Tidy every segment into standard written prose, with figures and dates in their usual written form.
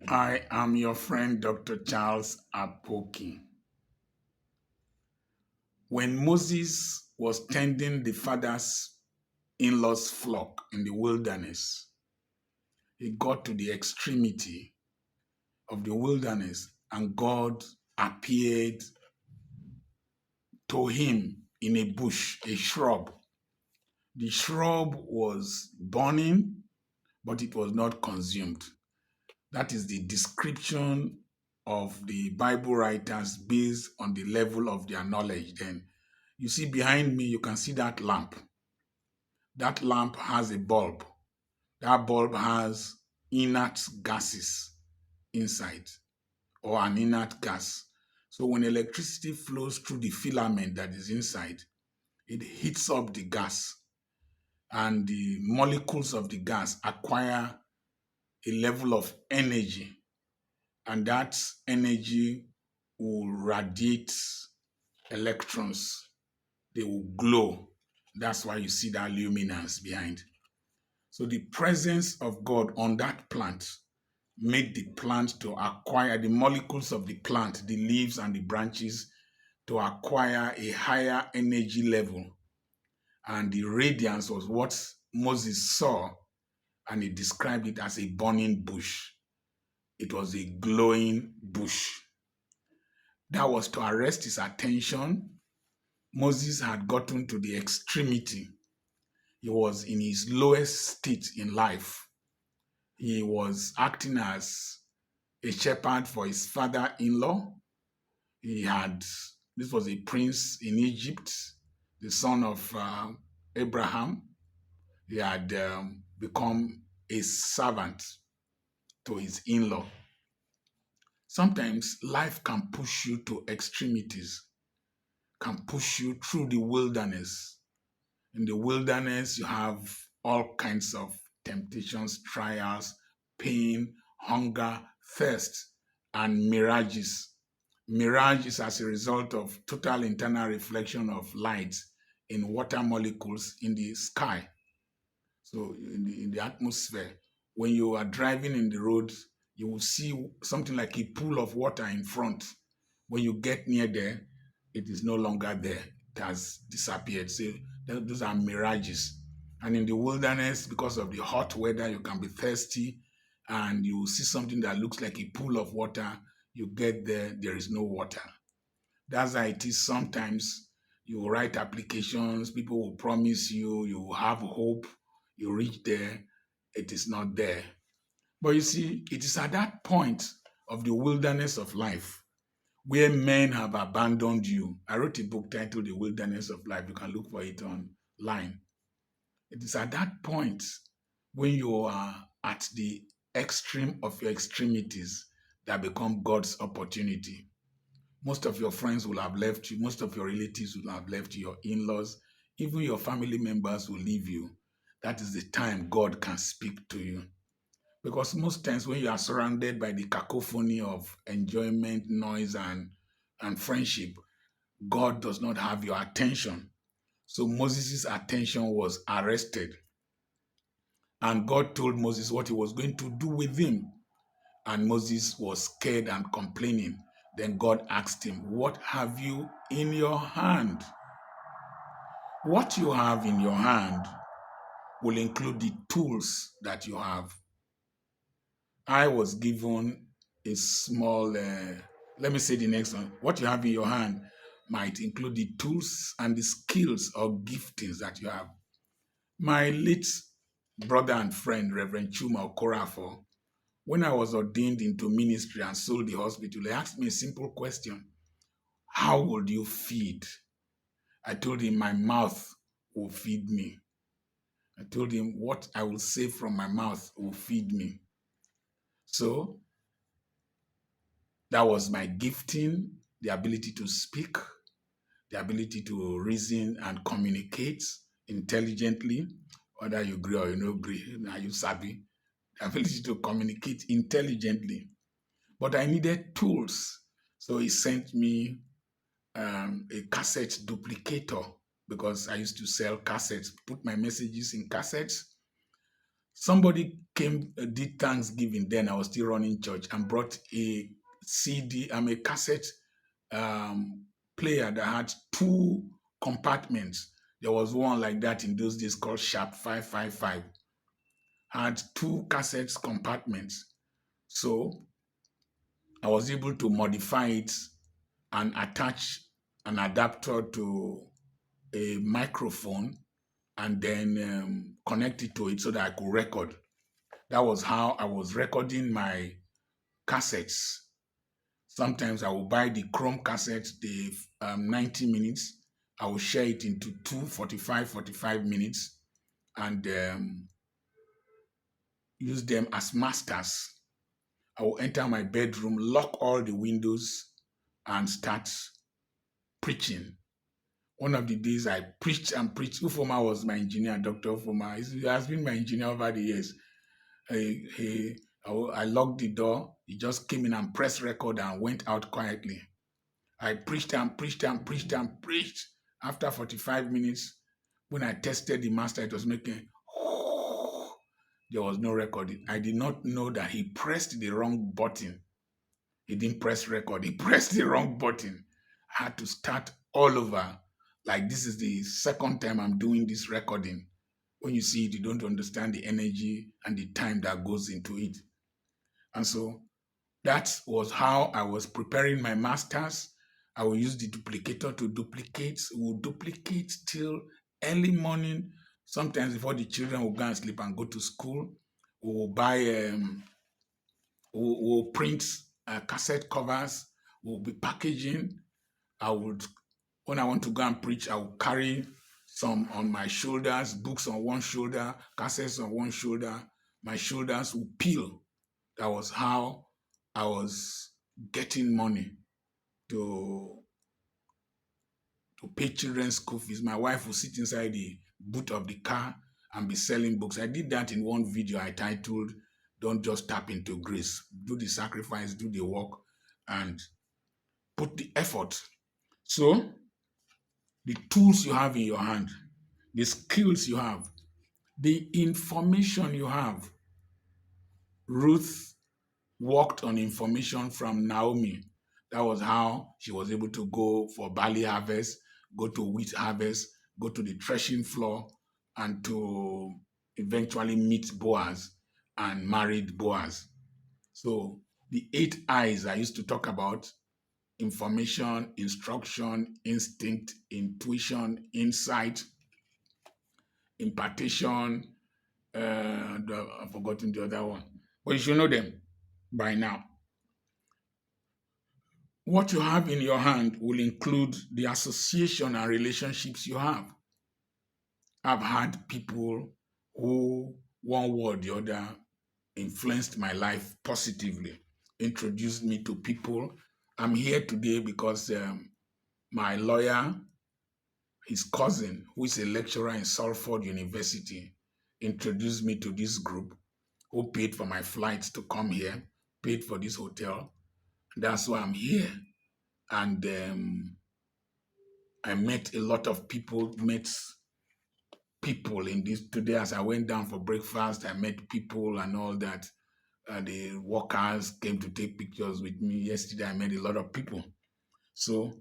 I am your friend, Dr. Charles Apoki. When Moses was tending the father's in law's flock in the wilderness, he got to the extremity of the wilderness, and God appeared to him in a bush, a shrub. The shrub was burning, but it was not consumed. That is the description of the Bible writers based on the level of their knowledge. Then you see behind me, you can see that lamp. That lamp has a bulb. That bulb has inert gases inside, or an inert gas. So when electricity flows through the filament that is inside, it heats up the gas, and the molecules of the gas acquire a level of energy, and that energy will radiate electrons. They will glow. That's why you see that luminance behind. So the presence of God on that plant made the plant to acquire the molecules of the plant, the leaves and the branches, to acquire a higher energy level. And the radiance was what Moses saw, and he described it as a burning bush. It was a glowing bush. That was to arrest his attention. Moses had gotten to the extremity. He was in his lowest state in life. He was acting as a shepherd for his father-in-law. This was a prince in Egypt, the son of Abraham. He had become a servant to his in-law. Sometimes life can push you to extremities, can push you through the wilderness. In the wilderness, you have all kinds of temptations, trials, pain, hunger, thirst, and mirages. Mirage is as a result of total internal reflection of light in water molecules in the sky. So in the atmosphere, when you are driving in the road, you will see something like a pool of water in front. When you get near there, it is no longer there. It has disappeared. So those are mirages. And in the wilderness, because of the hot weather, you can be thirsty, and you will see something that looks like a pool of water. You get there, there is no water. That's how it is sometimes. You write applications, people will promise you, you have hope, you reach there, it is not there. But you see, it is at that point of the wilderness of life where men have abandoned you. I wrote a book titled The Wilderness of Life. You can look for it online. It is at that point when you are at the extreme of your extremities that become God's opportunity. Most of your friends will have left you. Most of your relatives will have left you, your in-laws. Even your family members will leave you. That is the time God can speak to you. Because most times when you are surrounded by the cacophony of enjoyment, noise, and friendship, God does not have your attention. So Moses' attention was arrested. And God told Moses what he was going to do with him. And Moses was scared and complaining. Then God asked him, "What have you in your hand?" What you have in your hand will include the tools that you have. I was given a small, let me say the next one. What you have in your hand might include the tools and the skills or giftings that you have. My late brother and friend, Reverend Chuma Okorafor, when I was ordained into ministry and sold the hospital, he asked me a simple question: how would you feed? I told him my mouth will feed me. I told him what I will say from my mouth will feed me. So that was my gifting, the ability to speak, the ability to reason and communicate intelligently, whether you agree or you don't agree, are you savvy? The ability to communicate intelligently. But I needed tools. So he sent me a cassette duplicator, because I used to sell cassettes, put my messages in cassettes. Somebody came, did Thanksgiving. Then I was still running church and brought a CD, a cassette um, player that had two compartments. There was one like that in those days called Sharp 555, had two cassettes compartments. So I was able to modify it and attach an adapter to a microphone and then connect it to it so that I could record. That was how I was recording my cassettes. Sometimes I will buy the Chrome cassette, the 90 minutes. I will share it into two 45 minutes and use them as masters. I will enter my bedroom, lock all the windows, and start preaching. One of the days I preached and preached. Ufoma was my engineer, Dr. Ufoma. He has been my engineer over the years. I locked the door. He just came in and pressed record and went out quietly. I preached and preached and preached and preached. After 45 minutes, when I tested the master, it was making there was no recording. I did not know that he pressed the wrong button. He didn't press record. He pressed the wrong button. I had to start all over. Like this is the second time I'm doing this recording. When you see it, you don't understand the energy and the time that goes into it. And so that was how I was preparing my masters. I will use the duplicator to duplicate. We'll duplicate till early morning. Sometimes before the children will go and sleep and go to school, we will buy, we'll print cassette covers. We'll be packaging. I would, when I want to go and preach, I will carry some on my shoulders, books on one shoulder, cassettes on one shoulder. My shoulders will peel. That was how I was getting money to pay children's school fees. My wife would sit inside the boot of the car and be selling books. I did that in one video I titled, "Don't Just Tap Into Grace. Do the sacrifice, do the work, and put the effort." So, the tools you have in your hand, the skills you have, the information you have. Ruth worked on information from Naomi. That was how she was able to go for barley harvest, go to wheat harvest, go to the threshing floor, and to eventually meet Boaz and married Boaz. So the 8 eyes I used to talk about: information, instruction, instinct, intuition, insight, impartation. I've forgotten the other one, but you should know them by now. What you have in your hand will include the association and relationships you have. I've had people who, one way or the other, influenced my life positively, introduced me to people. I'm here today because my lawyer, his cousin, who is a lecturer in Salford University, introduced me to this group who paid for my flights to come here, paid for this hotel. That's why I'm here. And I met a lot of people, met people in this today as I went down for breakfast. I met people and all that. The workers came to take pictures with me. Yesterday, I met a lot of people. So,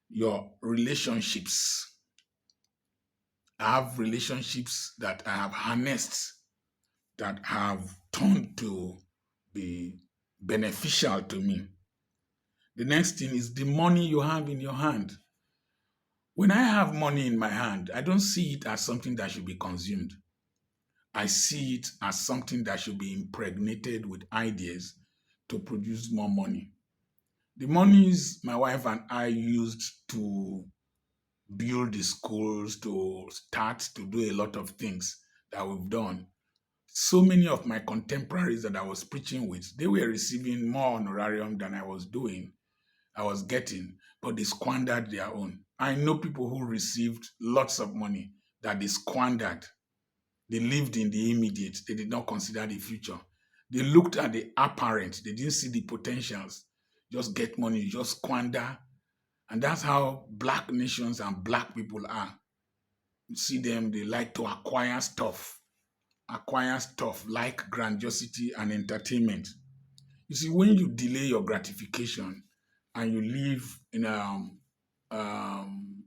your relationships. I have relationships that I have harnessed that have turned to be beneficial to me. The next thing is the money you have in your hand. When I have money in my hand, I don't see it as something that should be consumed. I see it as something that should be impregnated with ideas to produce more money. The monies my wife and I used to build the schools, to start to do a lot of things that we've done. So many of my contemporaries that I was preaching with, they were receiving more honorarium than I was getting, but they squandered their own. I know people who received lots of money that they squandered. They lived in the immediate. They did not consider the future. They looked at the apparent. They didn't see the potentials. Just get money, just squander. And that's how Black nations and Black people are. You see them, they like to acquire stuff. acquire stuff like grandiosity and entertainment. You see, when you delay your gratification and you live um,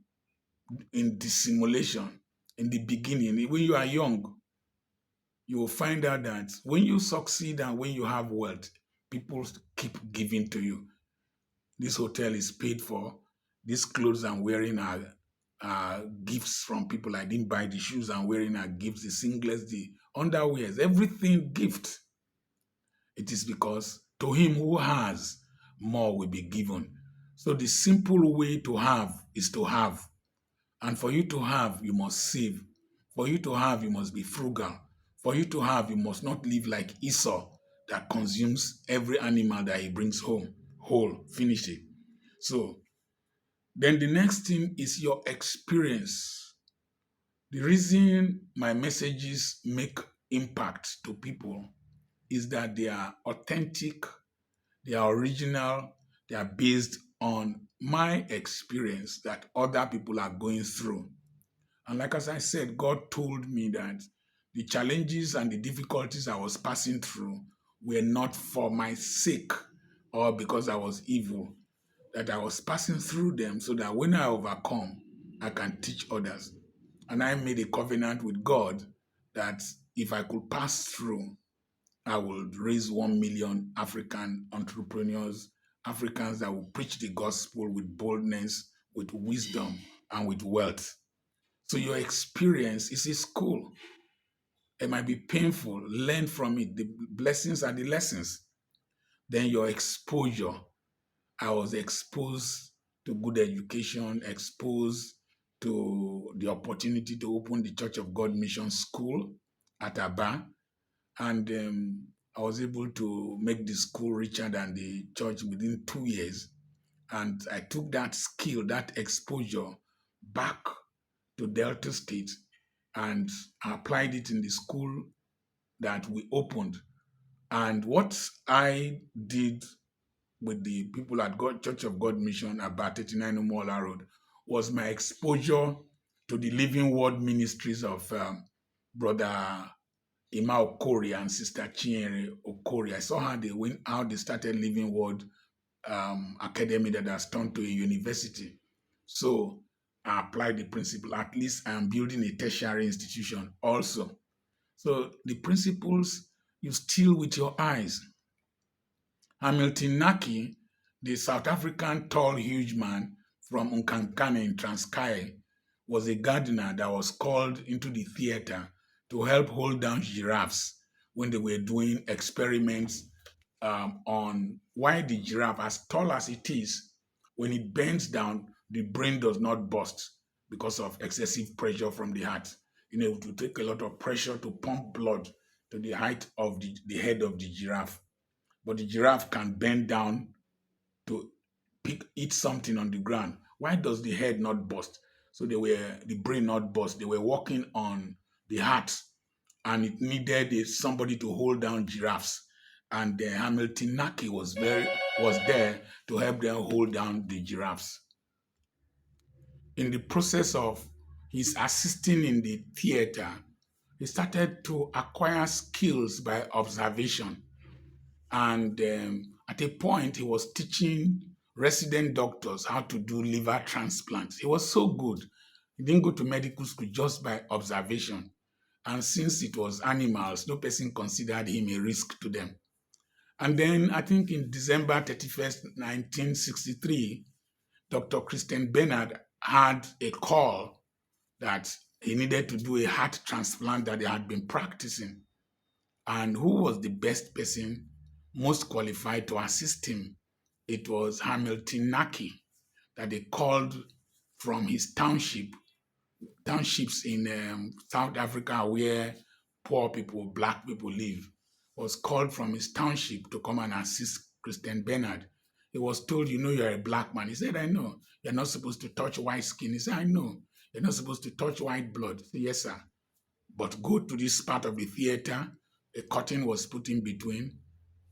in dissimulation in the beginning, when you are young, you will find out that when you succeed and when you have wealth, people keep giving to you. This hotel is paid for. These clothes I'm wearing are gifts from people. I didn't buy the shoes I'm wearing are gifts, the singlets, the underwears, everything gift. It is because to him who has, more will be given. So the simple way to have is to have. And for you to have, you must save. For you to have, you must be frugal. For you to have, you must not live like Esau that consumes every animal that he brings home, whole, finish it. So then the next thing is your experience. The reason my messages make impact to people is that they are authentic, they are original, they are based on my experience that other people are going through. And like as I said, God told me that the challenges and the difficulties I was passing through were not for my sake or because I was evil, that I was passing through them so that when I overcome, I can teach others. And I made a covenant with God that if I could pass through, I will raise 1 million African entrepreneurs, Africans that will preach the gospel with boldness, with wisdom, and with wealth. So your experience is a school. It might be painful. Learn from it. The blessings are the lessons. Then your exposure. I was exposed to good education, exposed to the opportunity to open the Church of God Mission School at Aba. And I was able to make the school richer than the church within 2 years. And I took that skill, that exposure back to Delta State and applied it in the school that we opened. And what I did with the people at God Church of God Mission about 39 Umola Road was my exposure to the Living Word ministries of Brother Ima Okori and Sister Chinyere Okori. I saw how they started Living Word Academy that has turned to a university. So I applied the principle. At least I am building a tertiary institution also. So the principles you steal with your eyes. Hamilton Naki, the South African tall, huge man from Nkankane in Transkei, was a gardener that was called into the theater to help hold down giraffes when they were doing experiments on why the giraffe, as tall as it is, when it bends down, the brain does not burst because of excessive pressure from the heart. It will take a lot of pressure to pump blood to the height of the head of the giraffe. But the giraffe can bend down to eat something on the ground. Why does the head not burst? So the brain not burst. They were working on the heart, and it needed somebody to hold down giraffes. And Hamilton Naki was there to help them hold down the giraffes. In the process of his assisting in the theater, he started to acquire skills by observation. And at a point, he was teaching resident doctors how to do liver transplants. He was so good. He didn't go to medical school just by observation. And since it was animals, no person considered him a risk to them. And then I think in December 31st, 1963, Dr. Christian Bernard had a call that he needed to do a heart transplant that they had been practicing. And who was the best person most qualified to assist him? It was Hamilton Naki that they called from his townships in South Africa where poor people, black people live, was called from his township to come and assist Christian Bernard. He was told, you're a black man. He said, I know. You're not supposed to touch white skin. He said, I know. You're not supposed to touch white blood. He said, yes, sir. But go to this part of the theater. A curtain was put in between.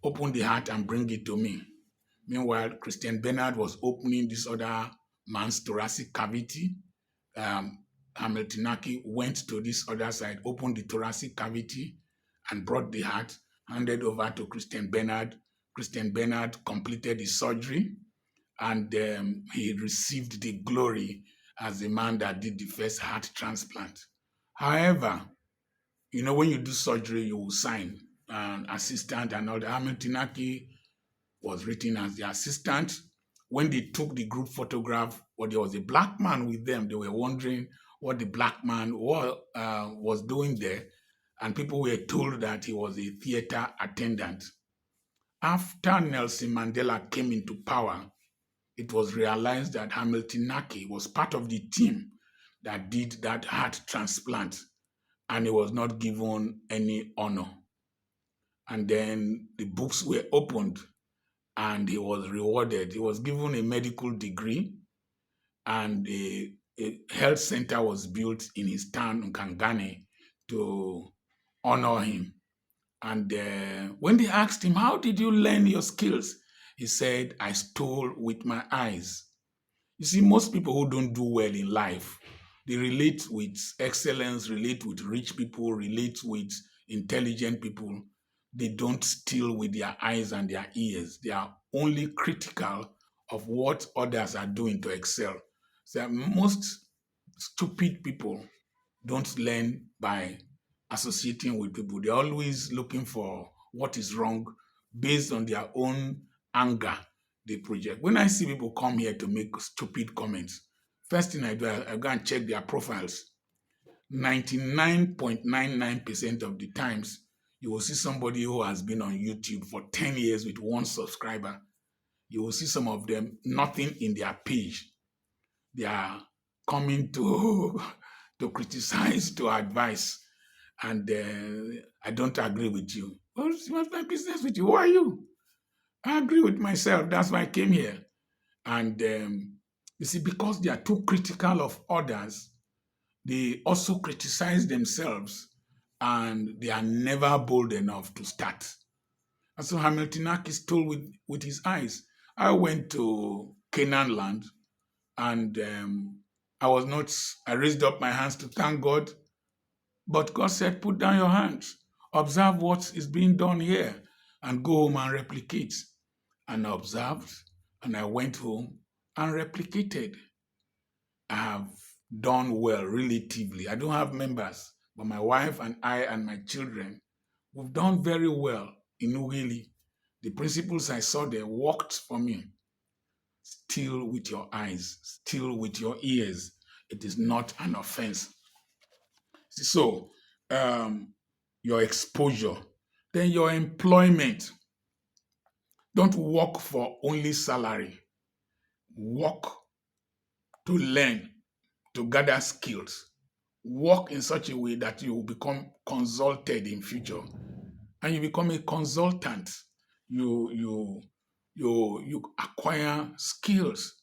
Open the heart and bring it to me. Meanwhile, Christian Bernard was opening this other man's thoracic cavity, Hamiltonaki went to this other side, opened the thoracic cavity, and brought the heart, handed over to Christian Bernard. Christian Bernard completed the surgery, and he received the glory as the man that did the first heart transplant. However, when you do surgery, you will sign an assistant and all. The Hamiltonaki was written as the assistant. When they took the group photograph, there was a black man with them. They were wondering what the black man was doing there, and people were told that he was a theater attendant. After Nelson Mandela came into power, it was realized that Hamilton Naki was part of the team that did that heart transplant, and he was not given any honor. And then the books were opened and he was rewarded. He was given a medical degree, and a health center was built in his town, Nkangane, to honor him. And when they asked him, "How did you learn your skills?" he said, "I stole with my eyes." You see, most people who don't do well in life, they relate with excellence, relate with rich people, relate with intelligent people. They don't steal with their eyes and their ears. They are only critical of what others are doing to excel. So most stupid people don't learn by associating with people. They're always looking for what is wrong based on their own anger they project. When I see people come here to make stupid comments, first thing I do, I go and check their profiles. 99.99% of the times, you will see somebody who has been on YouTube for 10 years with one subscriber. You will see some of them, nothing in their page. They are coming to, to criticize, to advise, and I don't agree with you. Well, what's my business with you? Who are you? I agree with myself. That's why I came here. And you see, because they are too critical of others, they also criticize themselves, and they are never bold enough to start. And so Hamiltonak is told with his eyes. I went to Canaan land, and I raised up my hands to thank God, but God said, "Put down your hands, observe what is being done here, and go home and replicate." And I observed, and I went home and replicated. I have done well relatively. I don't have members, but my wife and I and my children, we've done very well in Ugili. The principles I saw there worked for me. Still with your eyes, still with your ears. It is not an offense. So, your exposure, then your employment. Don't work for only salary. Work to learn, to gather skills. Work in such a way that you will become consulted in future, and you become a consultant. You acquire skills.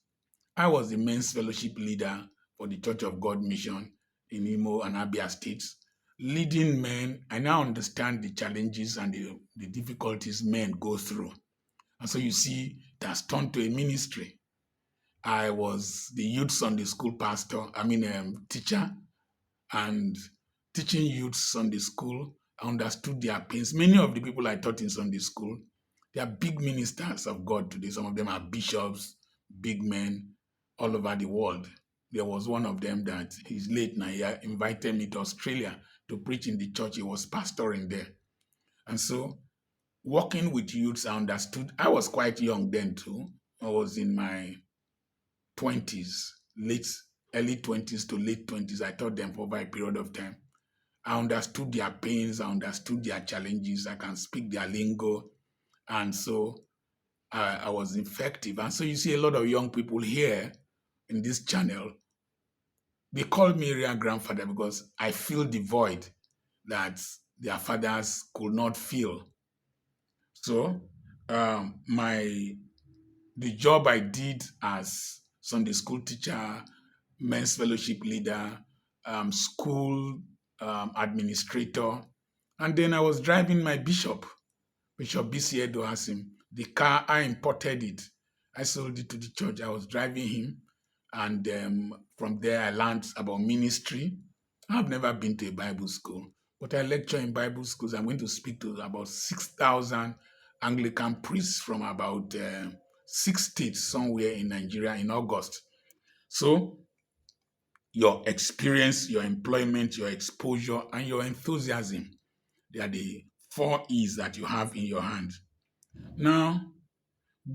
I was the men's fellowship leader for the Church of God mission in Imo and Abia states. Leading men, I now understand the challenges and the difficulties men go through. And so you see, it has turned to a ministry. I was the youth Sunday school teacher, and teaching youth Sunday school. I understood their pains. Many of the people I taught in Sunday school, they are big ministers of God today. Some of them are bishops, big men all over the world. There was one of them that he's late now. He invited me to Australia to preach in the church. He was pastoring there. And so working with youths, I understood. I was quite young then too. I was in my 20s, early 20s to late 20s. I taught them for over a period of time. I understood their pains. I understood their challenges. I can speak their lingo. And so I was effective. And so you see a lot of young people here in this channel. They call me real grandfather because I fill the void that their fathers could not fill. So the job I did as Sunday school teacher, men's fellowship leader, school administrator, and then I was driving my Bishop B.C. Edo Hasim. The car, I imported it. I sold it to the church. I was driving him, And from there, I learned about ministry. I've never been to a Bible school, but I lecture in Bible schools. I'm going to speak to about 6,000 Anglican priests from about 6 states somewhere in Nigeria in August. So, your experience, your employment, your exposure, and your enthusiasm, they are the 4 E's that you have in your hand. Now,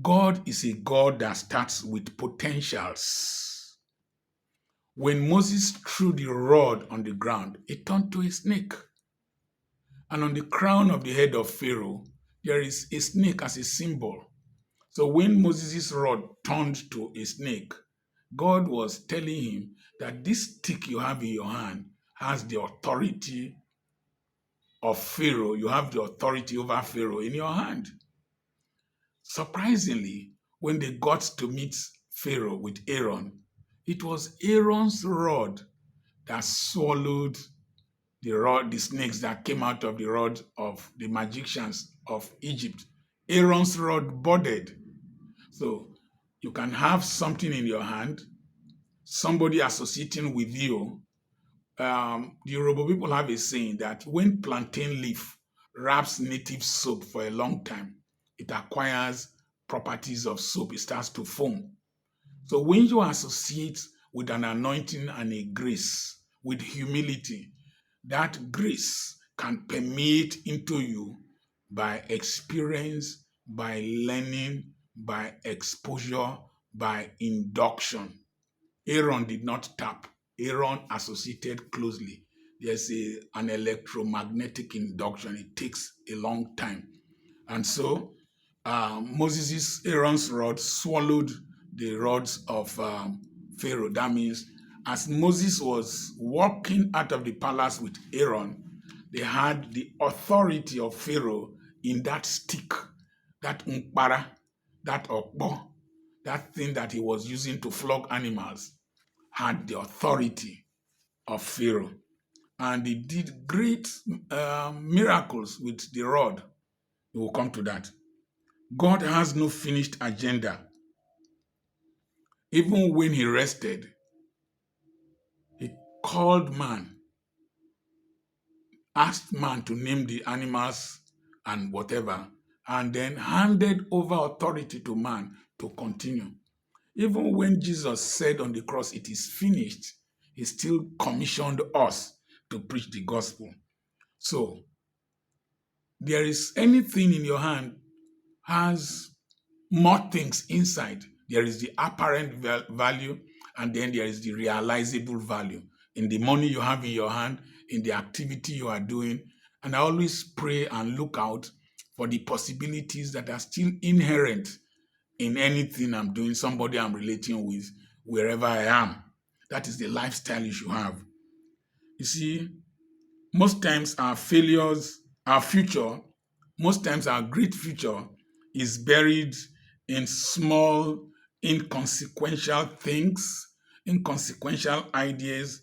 God is a God that starts with potentials. When Moses threw the rod on the ground, it turned to a snake. And on the crown of the head of Pharaoh, there is a snake as a symbol. So when Moses' rod turned to a snake, God was telling him that this stick you have in your hand has the authority of Pharaoh. You have the authority over Pharaoh in your hand. Surprisingly, when they got to meet Pharaoh with Aaron, it was Aaron's rod that swallowed the snakes that came out of the rod of the magicians of Egypt. Aaron's rod budded. So you can have something in your hand, somebody associating with you. The Yoruba people have a saying that when plantain leaf wraps native soap for a long time, it acquires properties of soap. It starts to foam. So when you associate with an anointing and a grace, with humility, that grace can permeate into you by experience, by learning, by exposure, by induction. Aaron did not tap. Aaron associated closely. There's an electromagnetic induction. It takes a long time. And so Aaron's rod swallowed the rods of Pharaoh. That means as Moses was walking out of the palace with Aaron, they had the authority of Pharaoh in that stick, that umpara, that okbo, that thing that he was using to flog animals, had the authority of Pharaoh. And he did great miracles with the rod. We will come to that. God has no finished agenda. Even when he rested, he called man, asked man to name the animals and whatever, and then handed over authority to man to continue. Even when Jesus said on the cross, "It is finished," he still commissioned us to preach the gospel. So, there is anything in your hand has more things inside. There is the apparent value, and then there is the realizable value in the money you have in your hand, in the activity you are doing. And I always pray and look out for the possibilities that are still inherent in anything I'm doing, somebody I'm relating with, wherever I am. That is the lifestyle you should have. You see, most times our failures, our future, most times our great future is buried in small, inconsequential things, inconsequential ideas,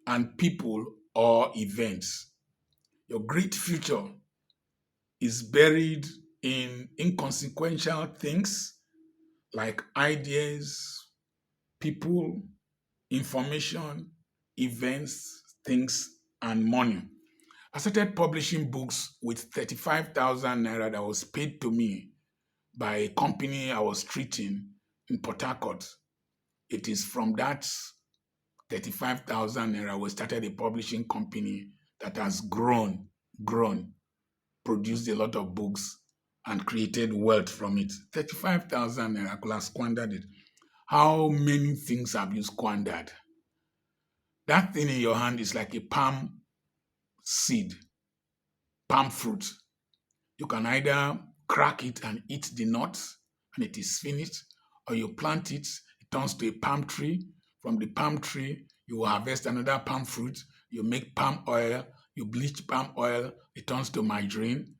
and people or events. Your great future is buried in inconsequential things like ideas, people, information, events, things, and money. I started publishing books with 35,000 naira that was paid to me by a company I was treating in Port Harcourt. It is from that 35,000 naira we started a publishing company that has grown, produced a lot of books, and created wealth from it. 35,000 naira, I could have squandered it. How many things have you squandered? That thing in your hand is like a palm seed, palm fruit. You can either crack it and eat the nuts and it is finished, or you plant it, it turns to a palm tree. From the palm tree, you will harvest another palm fruit, you make palm oil, you bleach palm oil, it turns to margarine.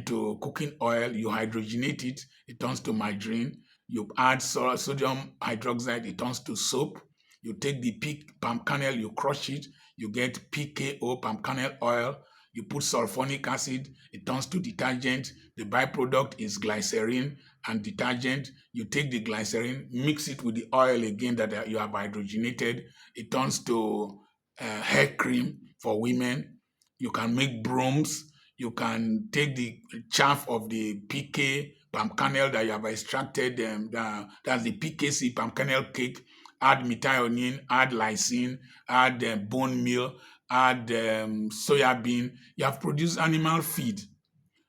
To cooking oil, you hydrogenate it, it turns to margarine. You add sodium hydroxide, it turns to soap. You take the palm kernel, you crush it, you get PKO, palm kernel oil. You put sulfonic acid, it turns to detergent. The byproduct is glycerin and detergent. You take the glycerin, mix it with the oil again that you have hydrogenated. It turns to hair cream for women. You can make brooms. You can take the chaff of the PK palm kernel that you have extracted, that's the PKC palm kernel cake, add methionine, add lysine, add bone meal, add soya bean. You have produced animal feed.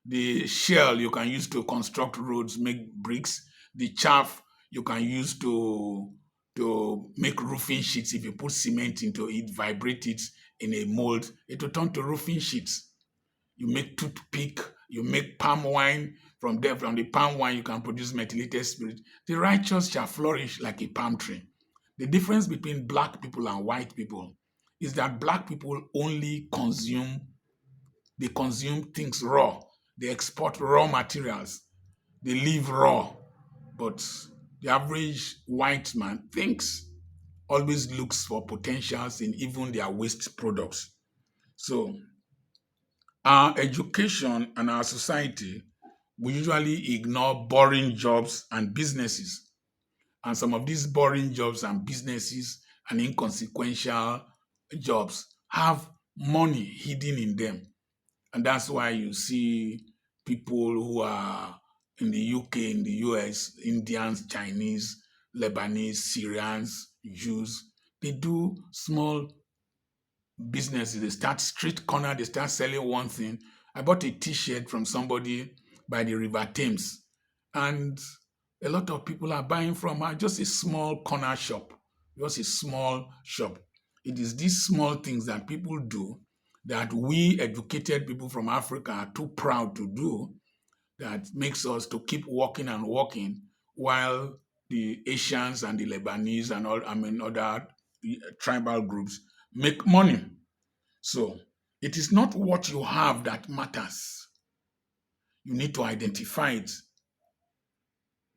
The shell you can use to construct roads, make bricks. The chaff you can use to make roofing sheets. If you put cement into it, vibrate it in a mold, it will turn to roofing sheets. You make toothpick, you make palm wine. From there, from the palm wine, you can produce methylated spirit. The righteous shall flourish like a palm tree. The difference between black people and white people is that black people only consume things raw. They export raw materials. They live raw. But the average white man always looks for potentials in even their waste products. So our education and our society, we usually ignore boring jobs and businesses. And some of these boring jobs and businesses and inconsequential jobs have money hidden in them. And that's why you see people who are in the UK, in the US, Indians, Chinese, Lebanese, Syrians, Jews, they do small businesses. They start street corner, they start selling one thing. I bought a t-shirt from somebody by the River Thames, and a lot of people are buying from her. Just a small corner shop, just a small shop. It is these small things that people do that we educated people from Africa are too proud to do, that makes us to keep walking and walking while the Asians and the Lebanese and other tribal groups make money. So it is not what you have that matters. You need to identify it.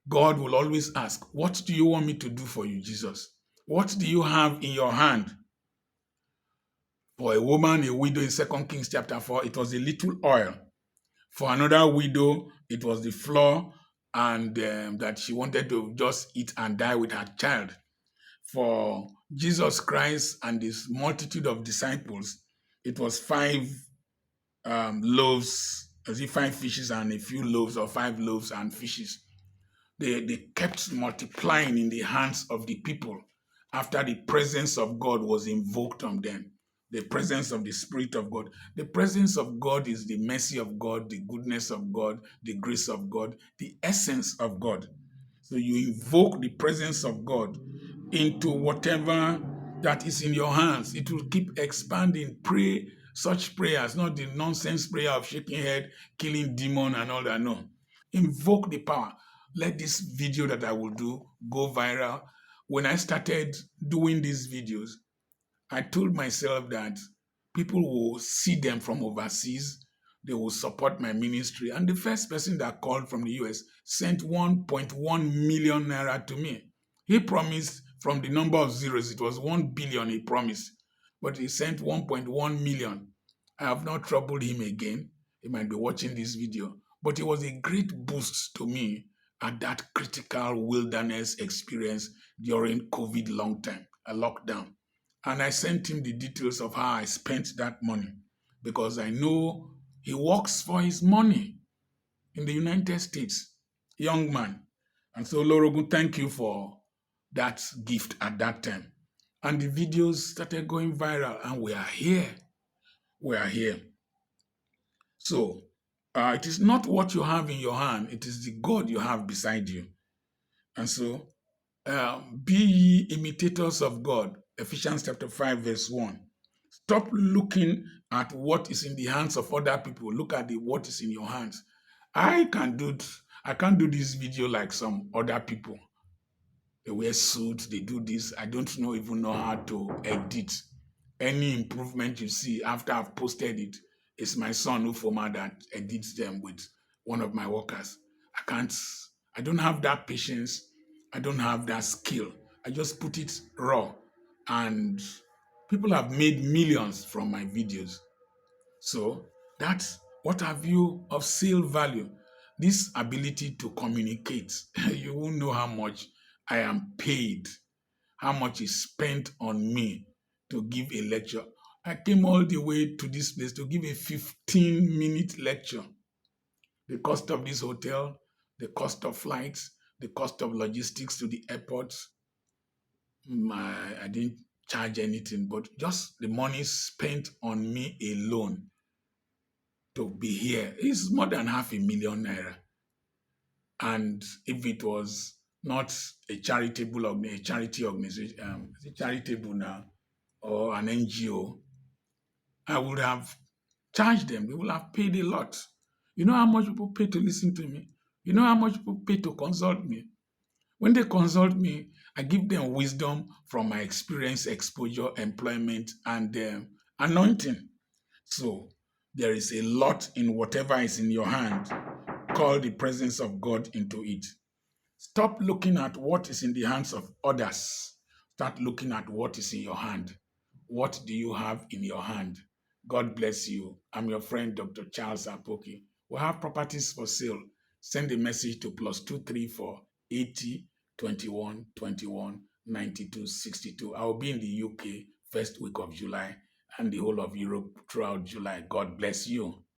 God will always ask, what do you want me to do for you, Jesus? What do you have in your hand? For a woman, a widow in 2 Kings chapter 4, it was a little oil. For another widow, it was the flour and that she wanted to just eat and die with her child. For Jesus Christ and this multitude of disciples, it was loaves, as if 5 fishes and a few loaves, or 5 loaves and fishes. They kept multiplying in the hands of the people after the presence of God was invoked on them. The presence of the Spirit of God. The presence of God is the mercy of God, the goodness of God, the grace of God, the essence of God. So you invoke the presence of God into whatever that is in your hands. It will keep expanding. Pray such prayers, not the nonsense prayer of shaking head, killing demon and all that. No. Invoke the power. Let this video that I will do go viral. When I started doing these videos, I told myself that people will see them from overseas. They will support my ministry. And the first person that called from the US sent 1.1 million naira to me. He promised from the number of zeros, it was 1 billion he promised, but he sent 1.1 million. I have not troubled him again. He might be watching this video, but it was a great boost to me at that critical wilderness experience during COVID long time, a lockdown. And I sent him the details of how I spent that money because I know he works for his money in the United States, young man. And so, Lorogun, thank you for that gift at that time. And the videos started going viral, and we are here. We are here. So, it is not what you have in your hand, it is the God you have beside you. And so, be ye imitators of God, Ephesians chapter 5, verse 1. Stop looking at what is in the hands of other people. Look at what is in your hands. I can't do this video like some other people. They wear suits, they do this. I don't even know how to edit. Any improvement you see after I've posted it, it's my son Ufoma that edits them with one of my workers. I don't have that patience. I don't have that skill. I just put it raw. And people have made millions from my videos. So That's what have you of sale value? This ability to communicate. You won't know how much I am paid, how much is spent on me to give a lecture. I came all the way to this place to give a 15-minute lecture. The cost of this hotel, the cost of flights, the cost of logistics to the airport. I didn't charge anything, but just the money spent on me alone to be here is more than half a million naira. And if it was not a charity organization, is it charitable now, or an NGO, I would have charged them. They would have paid a lot. You know how much people pay to listen to me? You know how much people pay to consult me? When they consult me, I give them wisdom from my experience, exposure, employment, and anointing. So there is a lot in whatever is in your hand. Call the presence of God into it. Stop looking at what is in the hands of others. Start looking at what is in your hand. What do you have in your hand? God bless you. I'm your friend, Dr. Charles Apoki. We have properties for sale. Send a message to +234 80 21 21 92 62. I will be in the UK first week of July and the whole of Europe throughout July. God bless you.